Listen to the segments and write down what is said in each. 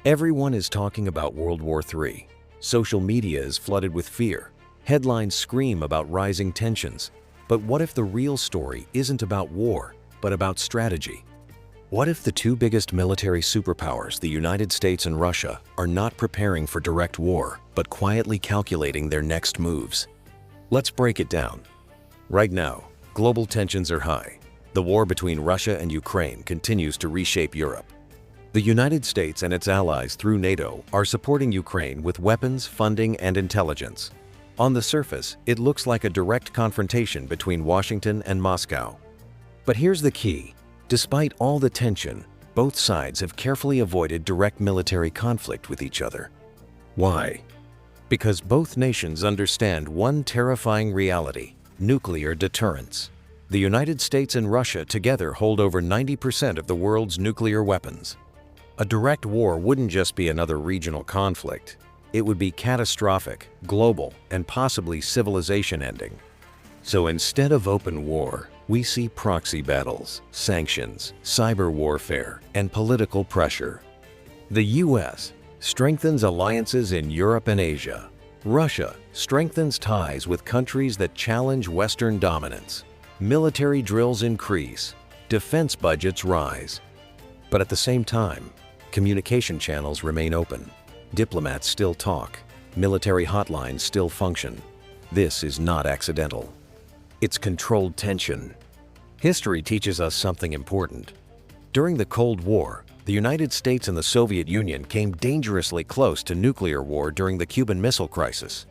Everyone is talking about World War III. Social media is flooded with fear. Headlines scream about rising tensions. But what if the real story isn't about war, but about strategy? What if the two biggest military superpowers, the United States and Russia, are not preparing for direct war, but quietly calculating their next moves? Let's break it down. Right now, global tensions are high. The war between Russia and Ukraine continues to reshape Europe. The United States and its allies through NATO are supporting Ukraine with weapons, funding, and intelligence. On the surface, it looks like a direct confrontation between Washington and Moscow. But here's the key. Despite all the tension, both sides have carefully avoided direct military conflict with each other. Why? Because both nations understand one terrifying reality: nuclear deterrence. The United States and Russia together hold over 90% of the world's nuclear weapons. A direct war wouldn't just be another regional conflict. It would be catastrophic, global, and possibly civilization-ending. So instead of open war, we see proxy battles, sanctions, cyber warfare, and political pressure. The US strengthens alliances in Europe and Asia. Russia strengthens ties with countries that challenge Western dominance. Military drills increase, defense budgets rise. But at the same time, communication channels remain open. Diplomats still talk. Military hotlines still function. This is not accidental. It's controlled tension. History teaches us something important. During the Cold War, the United States and the Soviet Union came dangerously close to nuclear war during the Cuban Missile Crisis.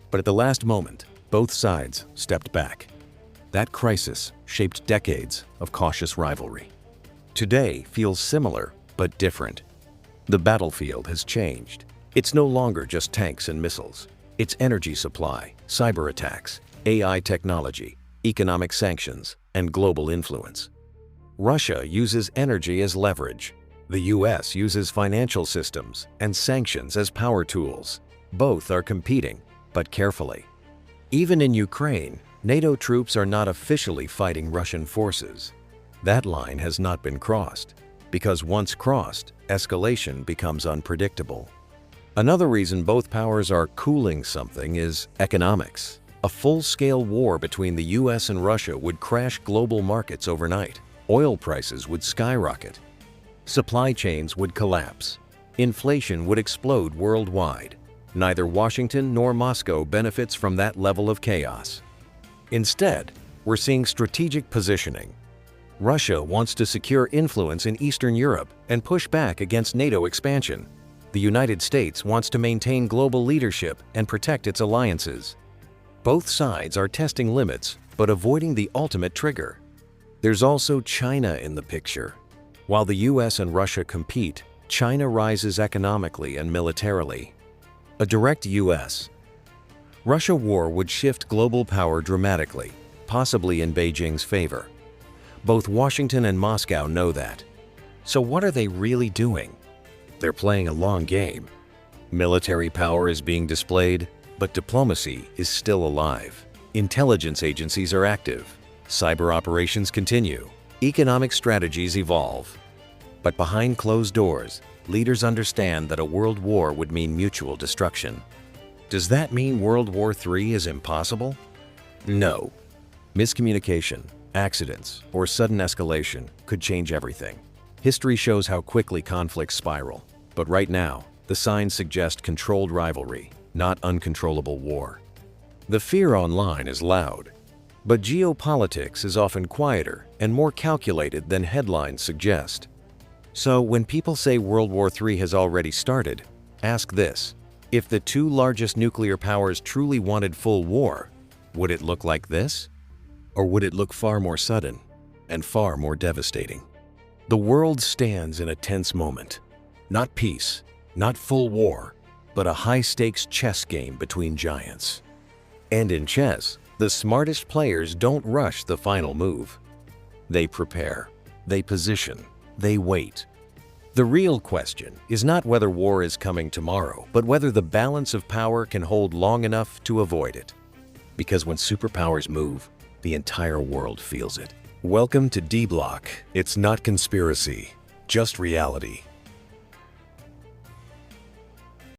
But at the last moment, both sides stepped back. That crisis shaped decades of cautious rivalry. Today feels similar, but different. The battlefield has changed. It's no longer just tanks and missiles. It's energy supply, cyber attacks, AI technology, economic sanctions, and global influence. Russia uses energy as leverage. The US uses financial systems and sanctions as power tools. Both are competing, but carefully. Even in Ukraine, NATO troops are not officially fighting Russian forces. That line has not been crossed, because once crossed, escalation becomes unpredictable. Another reason both powers are cooling something is economics. A full-scale war between the US and Russia would crash global markets overnight. Oil prices would skyrocket. Supply chains would collapse. Inflation would explode worldwide. Neither Washington nor Moscow benefits from that level of chaos. Instead, we're seeing strategic positioning. Russia wants to secure influence in Eastern Europe and push back against NATO expansion. The United States wants to maintain global leadership and protect its alliances. Both sides are testing limits, but avoiding the ultimate trigger. There's also China in the picture. While the US and Russia compete, China rises economically and militarily. A direct US-Russia war would shift global power dramatically, possibly in Beijing's favor. Both Washington and Moscow know that. So what are they really doing? They're playing a long game. Military power is being displayed, but diplomacy is still alive. Intelligence agencies are active. Cyber operations continue. Economic strategies evolve. But behind closed doors, leaders understand that a world war would mean mutual destruction. Does that mean World War III is impossible? No. Miscommunication, accidents, or sudden escalation could change everything. History shows how quickly conflicts spiral. But right now, the signs suggest controlled rivalry, not uncontrollable war. The fear online is loud, but geopolitics is often quieter and more calculated than headlines suggest. So when people say World War III has already started, ask this: if the two largest nuclear powers truly wanted full war, would it look like this? Or would it look far more sudden and far more devastating? The world stands in a tense moment. Not peace, not full war, but a high-stakes chess game between giants. And in chess, the smartest players don't rush the final move. They prepare, they position, they wait. The real question is not whether war is coming tomorrow, but whether the balance of power can hold long enough to avoid it. Because when superpowers move, the entire world feels it. Welcome to D-Block. It's not conspiracy, just reality.